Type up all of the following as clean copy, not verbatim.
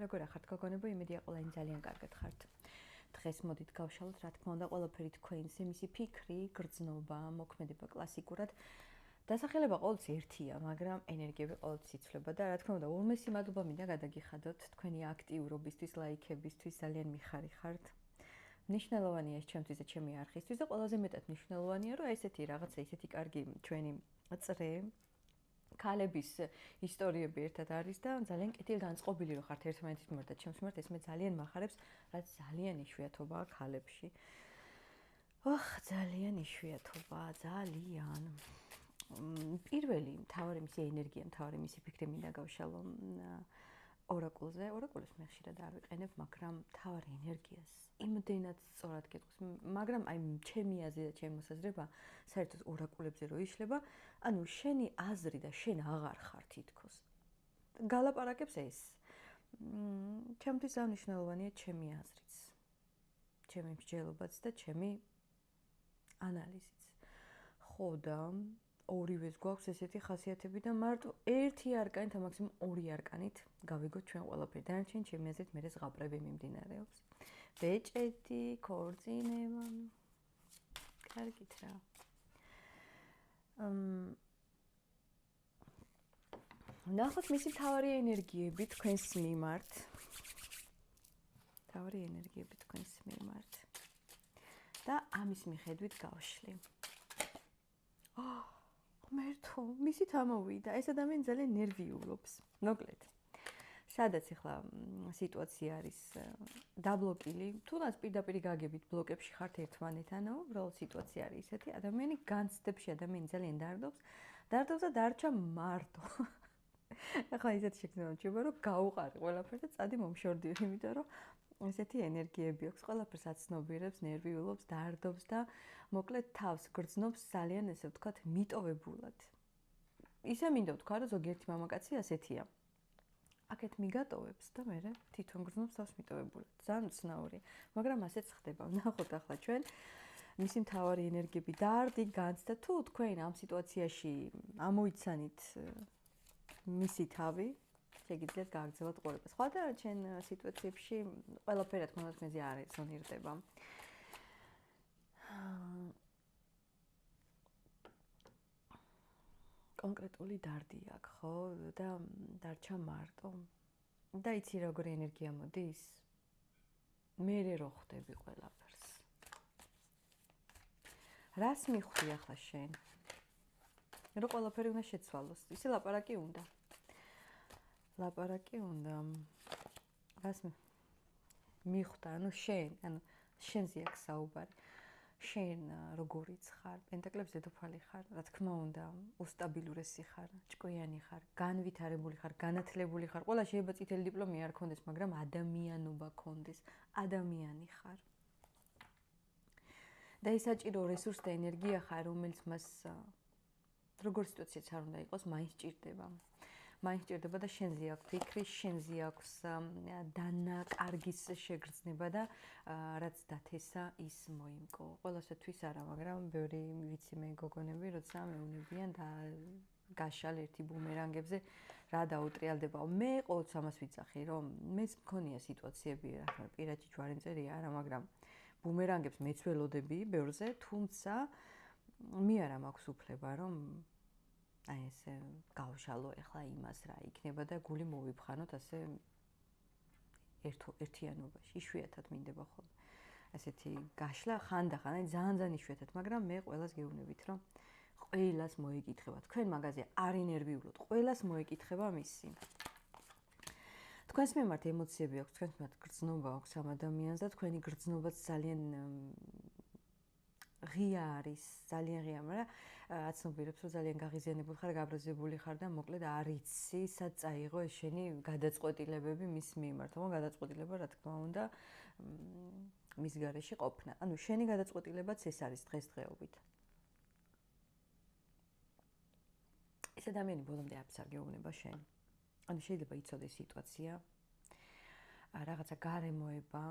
როგორ ახართ გოგონებო, იმედია ყველანი ძალიან კარგად ხართ. დღეს მოდით გავშალოთ, რა თქმა უნდა, ყველაფერი თქვენზე, მისი ფიქრი, გრძნობა, მოქმედება კლასიკურად. დასახელება ყოველთვის ერთია, მაგრამ ენერგიები ყოველთვის იცვლება და რა თქმა უნდა, ორმესი მადლობა მინდა გადაგიხადოთ თქვენი აქტიურობისთვის, ლაიქებისთვის, ძალიან მიხარი ხართ. მნიშვნელოვანია ეს ჩემთვის და ჩემი არხისთვის და ყველაზე მეტად მნიშვნელოვანია, რომ ესეთი რაღაცა, ესეთი კარგი ჩვენი წრე ქალების ისტორიები ერთად არის და ძალიან კეთილგანწყობილი რო ხართ ერთმანეთის მიმართ და ჩემს მიმართ ეს მე ძალიან მახარებს, რაც ძალიან იშვიათობაა ქალებში. ძალიან იშვიათობაა, ძალიან. პირველი მთავარი მისი ენერგია, მთავარი მისი ფიქრი მინდა გავშალო ორაკულზე. ორაკულს მე ხშირად არ ვიყენებ, მაგრამ მთავარი ენერგიას იმდენად სწორად გეტყვის, მაგრამ აი ჩემი აზრი და ჩემი მოსაზრება საერთოდ ორაკულებზე რო იშლება, ანუ შენი აზრი და შენ აღარ ხარ თითქოს. გალაპარაკებს ეს. ჩემთვის აღნიშნულოვანია ჩემი აზრიც. ჩემი მსჯელობაც და ჩემი ანალიზიც. ხო და ორივეს გვაქვს ესეთი ხასიათები და მარტო ერთი არკანით, ან მაქსიმუმ ორი არკანით გავიგოთ ჩვენ ყველაფერი. დანარჩენი ჩემი აზრით მე ზღაპრები მიმდინარეობს. ბეჭედი, ქორწინება. კარგით რა. ნახოთ მისი მთავარი ენერგიები თქვენს მიმართ. მთავარი ენერგიები თქვენს მიმართ. და ამის მიხედვით გავშლი. მერტო, მისით ამოვიდა. ეს ადამიანი ძალიან ნერვიულობს. მოკლედ. სადაც ახლა სიტუაცია არის დაბლოკილი, თუნდაც პირდაპირ გაგებით ბლოკებში ხართ ერთმანეთთანო, უბრალოდ სიტუაცია არის ისეთი, ადამიანი განცდებში, ადამიანი ძალიან დარდობს და დარჩა მარტო. ახლა ისეთი შექმნა რჩება, რომ გაუყარი ყველაფერი და წადი მომშორდიო, იმიტომ რომ ესეთი ენერგიები აქვს, ყველაფერს აცნობიერებს, ნერვიულობს, დარდობს და მოკლედ თავს გრძნობს ძალიან, ესე ვთქვათ, მიტოვებულად. ისე მინდა ვთქვა, რომ ზოგიერთი მამაკაცი ასეთია. აქეთ მიგატოვებს და მე თვითონ გრძნობს თავს მიტოვებულად. ძალიან უცნაური, მაგრამ ასეც ხდება. ნახოთ ახლა ჩვენ მისი მთავარი ენერგიები დარდი, განცდა თუ თქვენ ამ სიტუაციაში ამოიცანით მისი თავი, შეგიძლიათ გააგრძელოთ ყურება. სხვადასხვა ჩვენ სიტუაციებში ყველაფერი რა თქმა უნდა თქვენზე არ ზონირდება. კონკრეტული დარდი აქვს, ხო? და დარჩა მარტო. და იცი როგორი ენერგია მოდის? მე რო ხვდები ყველაფერს. რას მიხვდი ახლა შენ? რო ყველაფერი უნდა შეცვალოს. ისე ლაპარაკი უნდა. ლაპარაკი უნდა. რას მიხვდა, ანუ შენ, ანუ შენზე აქვს საუბარი. შენ როგორიც ხარ, პენტაკლების დედოფალი ხარ, რა თქმა უნდა, უსტაბილურესი ხარ, ჭკვიანი ხარ, განვითარებული ხარ, განათლებული ხარ. ყველა შეიძლება წითელი დიპლომი არ ქონდეს, მაგრამ ადამიანობა ქონდეს, ადამიანი ხარ. და ის საჭირო რესურს და ენერგია ხარ, რომელიც მას როგორ სიტუაციაც არ უნდა იყოს, მაინც ჭირდება. მაინც ჭირდება და შენზე აქვს ფიქრი, შენზე აქვს დანაკარგის შეგრძნება და რაც დათესა ის მოიმკო. ყველასათვის არა, მაგრამ ბევრი ვიცი მე გოგონები, როცა მეუნებიან და გაშალ ერთი ბუმერანგებზე რა დაუტრიალდება. მე ყოველთვის ამას ვიცახი, რომ მეც მქონია სიტუაციები, რა თქმა უნდა, პირადი ჯვარიმწერია არა, მაგრამ ბუმერანგებს მეც ველოდები ბევრზე, თუმცა მე არა მაქვს უფლება, რომ აი ესე გავშალო ახლა იმას რა იქნება და გული მოვიფხანოთ ასე ერთიანობაში. იშვიათად მინდება ხოლმე. ასეთი გაშლა ხანდახან, აი ძალიან იშვიათად, მაგრამ მე ყველას გეუბნებით, რომ ყველას მოეკითხება. თქვენ მაგაზე არ ინერვიულოთ, ყველას მოეკითხება მისი. თქვენს მიმართ ემოციები აქვს, თქვენს მიმართ გრძნობა აქვს ამ ადამიანს და თქვენი გრძნობაც ძალიან ღია არის, ძალიან ღია, მაგრამ აცნობიერებს, რომ ძალიან გაღიზიანებული ხარ, გაბრაზებული ხარ და მოკლედ არ იცი, სად წაიღო ეს შენი გადაწყვეტილებები მის მიმართ. თუმცა გადაწყვეტილება, რა თქმა უნდა, მის გარეშე ყოფნა. ანუ შენი გადაწყვეტილებაც ეს არის დღესდღეობით. ეს ადამიანი ბოლომდე არც არ გეუბნება შენ. ანუ შეიძლება იცოდეს სიტუაცია, რაღაცა გარემოება,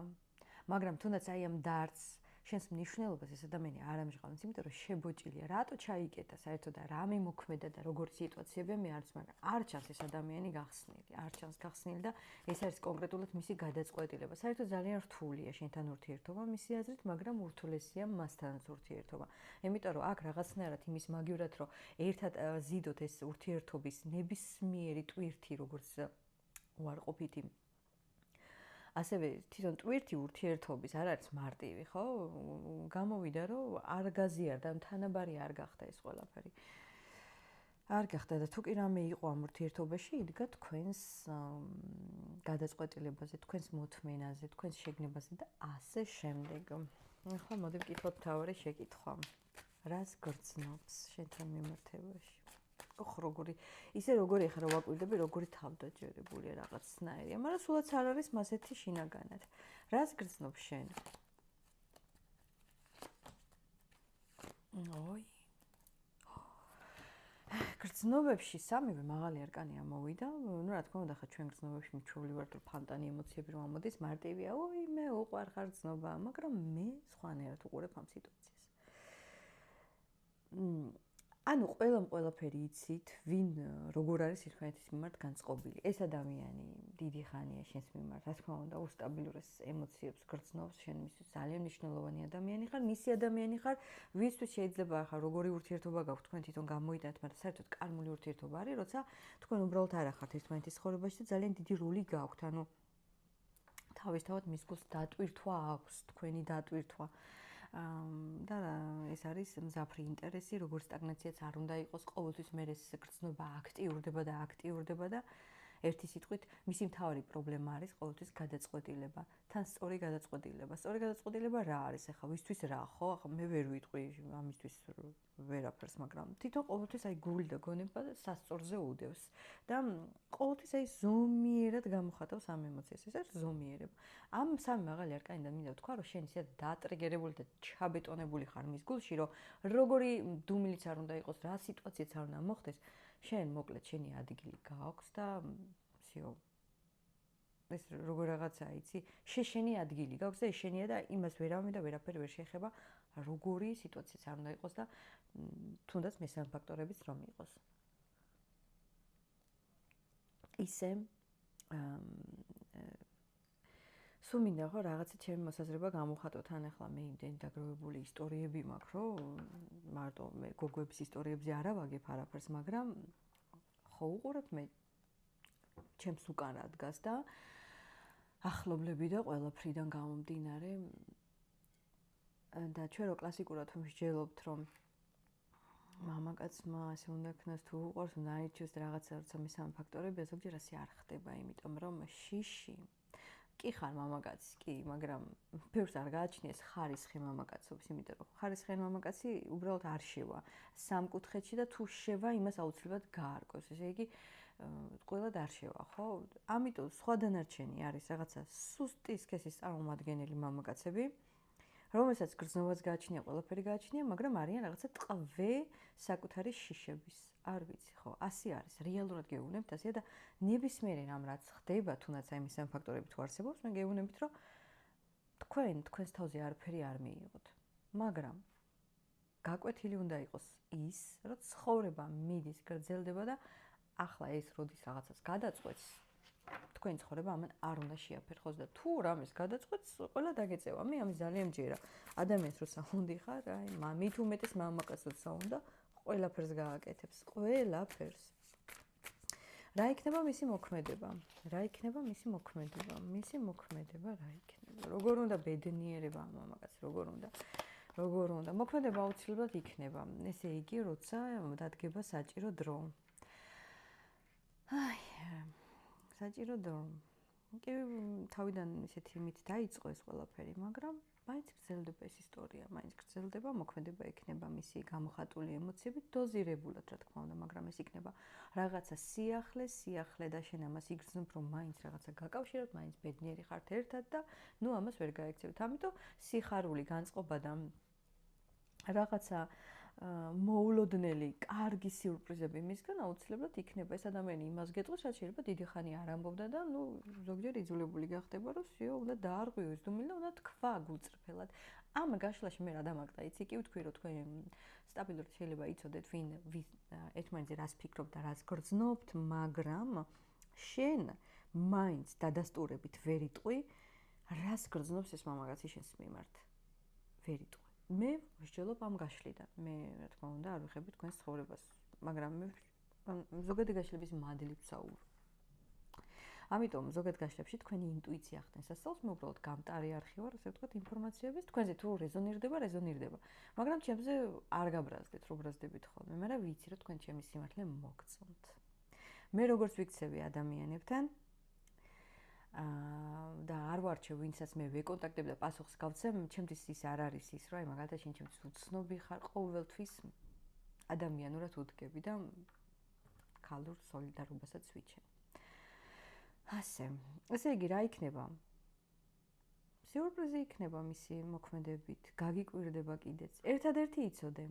მაგრამ თუნდაც აი ამ დარდს შენს მნიშვნელობას ეს ადამიანი არ ამჟღავნებს, იმიტომ რომ შებოჭილია. რატო ჩაიკეტა საერთოდ და რამე მოქმედა და როგორი სიტუაციებია მე არც მაგრამ არ ჩანს ეს ადამიანი გახსნილი. არ ჩანს გახსნილი და ეს არის კონკრეტულად მისი გადაწყვეტილება. საერთოდ ძალიან რთულია შენთან ურთიერთობა მისი აზრით, მაგრამ ურთულესია მასთანაც ურთიერთობა. იმიტომ რომ აქ რაღაცნაირად იმის მაგივრად რომ ერთად ზიდოთ ეს ურთიერთობის ნებისმიერი ტვირთი, როგორც უარყოფითი ასევე თვითონ ტვირთი ურთიერთობის არ არის მარტივი, ხო? გამოვიდა რომ არ გაზიარდა, თანაბარი არ გახდა ეს ყველაფერი. არ გახდა და თუ კი რამე იყო ამ ურთიერთობაში, იდგა თქვენს გადაწყვეტილებაზე, თქვენს მოთმენაზე, თქვენს შეგნებაზე და ასე შემდეგ. ახლა მოდი ვკითხოთ მთავარი შეკითხვა. რას გრძნობს შენთან მიმართებაში? ისე როგორი ახლა ვაკვირდები, როგორი თავდაჯერებულია რაღაცნაირია, მაგრამ სულაც არ არის მასეთი შინაგანად. რას გრძნობს შენ? ოი. გრძნობებში სამივე მაღალი არკანი ამოვიდა. ნუ რა თქმა უნდა, ხა ჩვენ გრძნობებში მიჩვეული ვართ, რომ ფანტანი ემოციები რომ ამოდის, მარტივია, ოი, მე უყვარ ხარ გრძნობა, მაგრამ მე სხვანაირად უყურებ ამ სიტუაციას. ანუ ყველაფერი იცით, ვინ როგორ არის ერთმანეთის მიმართ განწყობილი. ეს ადამიანი დიდი ხანია შენს მიმართ, რა თქმა უნდა, უსტაბილურეს ემოციებს გრძნობს, შენ მისთვის ძალიან მნიშვნელოვანი ადამიანი ხარ, მისი ადამიანი ხარ, ვისთვის შეიძლება ახლა როგორი ურთიერთობა გაქვთ, თქვენ თვითონ გამოიტანეთ, მაგრამ საერთოდ კარმული ურთიერთობა არის, როცა თქვენ უბრალოდ არ ახართ ერთმანეთის ცხოვრებაში და ძალიან დიდი როლი გაქვთ, ანუ თავისთავად მის გულს დატვირთვა აქვს, თქვენი დატვირთვა. და ეს არის მზაფრი ინტერესი, როგორ სტაგნაციაც არ უნდა იყოს, ყოველთვის მე ეს გრძნობა აქტიურდება და ერთი სიტყვით, მისი მთავარი პრობლემა არის ყოველთვის გადაწყვეტილება. თან სწორი გადაწყვეტილება. სწორი გადაწყვეტილება რა არის? ახლა ვისთვის რა, ხო? ახლა მე ვერ ვიტყვი ამისთვის ვერაფერს, მაგრამ თვითონ ყოველთვის აი გული და გონება სასწორზე უდევს და ყოველთვის აი ზომიერად გამოხატავს ამ ემოციას. ეს არის ზომიერება. ამ სამი მაღალი არკანიდან მინდა ვთქვა, რომ შენ ისე დაატრიგერებული და ჩაბეტონებული ხარ მის გულში, რომ როგორი დუმილიც არ უნდა იყოს, რა სიტუაციაც არ უნდა მოხდეს, შენ მოკლედ შენი ადგილი გააქვს და всё. ეს როგორ რაღაცაა, იცი? შენი ადგილი გაქვს და ეს შენია და იმას ვერავინ და ვერაფერი ვერ შეეხება, როგორი სიტუაციაც არ უნდა იყოს და თუნდაც მესამე ფაქტორებიც რომ იყოს. ისე სულ მინდა ხო რაღაცა ჩემი მოსაზრება გამოვხატო თან ახლა მე იმდენი დაგროვებული ისტორიები მაქვს, რომ მარტო მე გოგოების ისტორიებზე არა ვაგებ არაფერს, მაგრამ ხო უყურებ მე ჩემს უკან რა დგას და ახლობლები და ყველაფრიდან გამომდინარე და ჩვენ რო კლასიკურად მსჯელობთ, რომ მამაკაცმა ასე უნდა ქნას თუ უყვარს, უნდა აირჩიოს რაღაცა როცა მესამე ფაქტორები, ზოგჯერ ასე არ ხდება, იმიტომ რომ შიში კი ხარ მამაკაცი, კი, მაგრამ ბევრს არ გააჩნიეს ხარისხი მამაკაცობის, იმიტომ რომ ხარისხიანი მამაკაცი უბრალოდ არ შევა სამკუთხედში და თუ შევა, იმას აუცილებლად გაარკვევს. ესე იგი, ყველად არ შევა, ხო? ამიტომ სხვა დანარჩენი არის რაღაცა სუსტი სქესის წარმომადგენელი მამაკაცები, რომელსაც გრძნობას გააჩნია, ყველაფერი გააჩნია, მაგრამ არიან რაღაცა ტყვე საკუთარი შიშების. არ ვიცი, ხო, ასე არის. რეალურად გეუბნებთ ასეა და ნებისმიერი რამ რაც ხდება, თუნდაც აი მესამე ფაქტორები თუ არსებობს, მე გეუბნებით, რომ თქვენს თავზე არაფერი არ მიიღოთ. მაგრამ გაკვეთილი უნდა იყოს ის, რომ ცხოვრება მიდის, გრძელდება და ახლა ეს როდის რაღაცას გადაწყვეტს, თქვენი ცხოვრება ამან არ უნდა შეაფერხოს და თუ რამეს გადაწყვეტს, ყველა დაგეწევა. მე ამის ძალიან მჯერა. ადამიანს როცა უნდიხარ, აი, მით უმეტეს მამაკაცს როცა უნდა, ყველაფერს გააკეთებს, ყველაფერს. რა იქნება მისი მოქმედება? მისი მოქმედება რა იქნება? როგორ უნდა ბედნიერება ამ მამაკაცს, როგორ უნდა? მოქმედება აუცილებლად იქნება. ესე იგი, როცა დადგება საჭირო დრო. საჭირო დრო. კი, თავიდან ისეთი მით დაიწყო ეს ყველაფერი, მაგრამ მაინც გრძელდება ეს ისტორია, მოქმედება იქნება მისი გამოხატული ემოციებით დოზირებულად, რა თქმა უნდა, მაგრამ ეს იქნება რაღაცა სიახლე და შენ ამას იგრძნობ, რომ მაინც რაღაცა გაკავშირებთ, მაინც ბედნიერი ხართ ერთად და ნუ ამას ვერ გაიქცევთ. ამიტომ სიხარული, განწყობა და რაღაცა მოულოდნელი, კარგი სიურპრიზები მისგან აუცილებლად იქნება. ეს ადამიანი იმას გეტყვის, რაც შეიძლება დიდი ხანი არ ამბობდა და ნუ ზოგჯერ იძულებული გახდება, რომ всё, უნდა დაარღვიოს დუმილი და უნდა თქვა გულწრფელად. ამ გაშლაში მე რა დამაგდა, იცი, კი ვთქვი, რომ თქვენ სტაბილურად შეიძლება იცოდეთ, ვინ ერთმანეთზე რას ფიქრობთ და რას გრძნობთ, მაგრამ შენ მაინც დადასტურებით ვერ იტყვი, რას გრძნობს ეს მამაკაცი შენს მიმართ. ვერ იტყვი. მე ვსჯელობ ამ გაშლიდან. მე, რა თქმა უნდა, არ ვიხები თქვენს ცხოვრებას, მაგრამ მე ზოგადი გაშლების მადლით ვსაუბრობ. ამიტომ ზოგად გაშლებში თქვენი ინტუიცია ხდენს ასწავლს, მე უბრალოდ გამტარი არხი ვარ, ასე ვთქვათ, ინფორმაციების, თქვენზე თუ რეზონირდება, მაგრამ ჩემზე არ გაბრაზდეთ, რო ბრაზდებით ხოლმე, მაგრამ ვიცი, რომ თქვენ ჩემი სიმართლე მოგწონთ. მე როგორც ვიქცევი ადამიანებთან და არ ვარჩევ, ვინცაც მე ვეკონტაქტებ და პასუხს გავცემ, ჩემთვის ის არ არის ის, რომ აი მაგალითად შენ ჩემთვის უცნობი ხარ, ყოველთვის ადამიანურად უდგები და ქალურ სოლიდარობასაც ვიჩენ. ასე იგი რა იქნება? სიურპრიზი იქნება მისი მოქმედებით, გაგიკვირდება კიდეც. ერთადერთი იცოდე.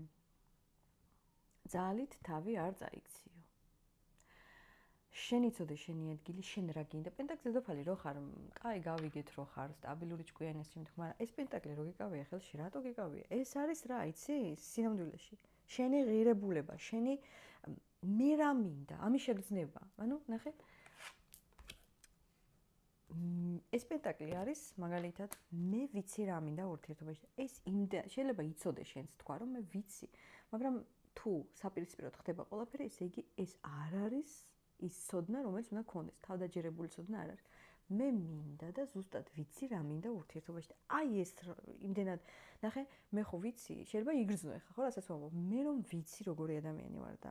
ძალით თავი არ წაიქციო. შენ იცოდე შენი ადგილი, შენ რა გინდა? პენტაკლი დედოფალი რო ხარ, კაი გავიგეთ რო ხარ, სტაბილური ჭკვიანესი მით, მაგრამ ეს პენტაკლი რო გიკავია ხელში, რატო გიკავია? ეს არის რა, იცი? სინამდვილეში. შენი ღირებულება, შენი მე რა მინდა, ამის შეგრძნება. ანუ ნახე ეს პენტაკლი არის მაგალითად მე ვიცი რა მინდა ურთიერთობაში. ეს შეიძლება იცოდე შენს თქვა რომ მე ვიცი, მაგრამ თუ საპირისპიროდ ხდება ყველაფერი, ესე იგი ეს არ არის ის ცოდნა, რომელიც უნდა გქონდეს. თავდაჯერებული ცოდნა არ არის. მე მინდა და ზუსტად ვიცი რა მინდა ურთიერთობაში. აი ეს იმდენად ნახე, მე ხო ვიცი, შეიძლება იგრძნო ხა, ხო, რასაც ვამბობ. მე რომ ვიცი როგორი ადამიანი ვარ და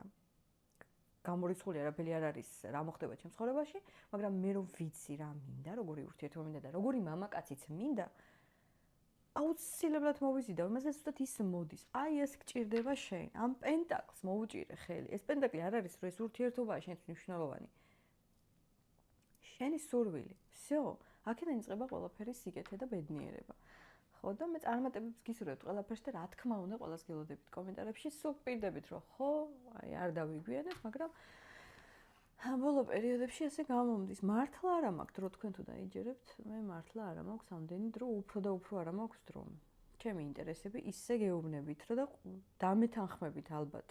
გამორიცხული არაფერი არ არის რა მოხდება ჩემს ცხოვრებაში, მაგრამ მე რომ ვიცი რა მინდა, როგორი ურთიერთობა მინდა და როგორი მამაკაციც მინდა, აუცილებლად მოვიზიდა, იმაზე ზუსტად ის მოდის. აი ეს გჭირდება შენ, ამ პენტაკლს მოუჭირე ხელი. ეს პენტაკლი არ არის, რომ ეს ურთიერთობაა შენთვის მნიშვნელოვანი. შენი სურვილი. всё, აქედან იწყება ყველაფერი სიკეთე და ბედნიერება. ხო და მე წარმატებებს გისურვებთ ყველაფერს და რა თქმა უნდა ყველას გელოდებით კომენტარებში, სულ პირდებით რომ ხო, აი არ დავიგვიანებ, მაგრამ ბოლო პერიოდებში ასე გამომდის. მართლა არა მაქვს დრო, თქვენ თუ დაიჯერებთ, მე მართლა არა მაქვს ამდენი დრო, უფრო და უფრო არა მაქვს დრო. ჩემი ინტერესები ისე გეუბნებით, რომ და დამეთანხმებით ალბათ.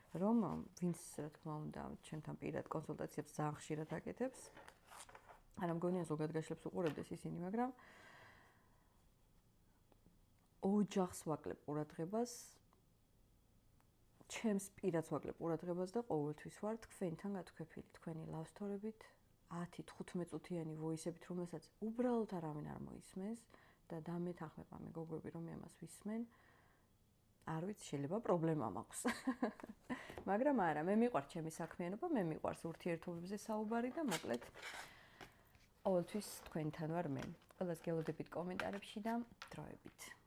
რომ ვინც რა თქმა უნდა ჩემთან პირად კონსულტაციებს ძალიან ხშირად აკეთებს. არა მგონია ზოგად გაშლებს უყურებდეს ისინი, მაგრამ ოჯახს ვაკლებ ყურადღებას, ჩემს პირადს ვაკლებ ყურადღებას და ყოველთვის ვარ თქვენთან გათქვეფილი, თქვენი ლავსტორებით, 10-15 წუთიანი ვოისებით, რომელსაც უბრალოდ არავინ არ მოისმენს და დამეთანხმება მეგობრები, რომ ამას ვისმენ. არ ვიცი, შეიძლება პრობლემა მაქვს. მაგრამ არა, მე მიყვარს ჩემი საქმიანობა, მე მიყვარს ურთიერთობებზე საუბარი და მოკლედ ყოველთვის თქვენთან ვარ მე. ყველას გელოდებით კომენტარებში და დროებით.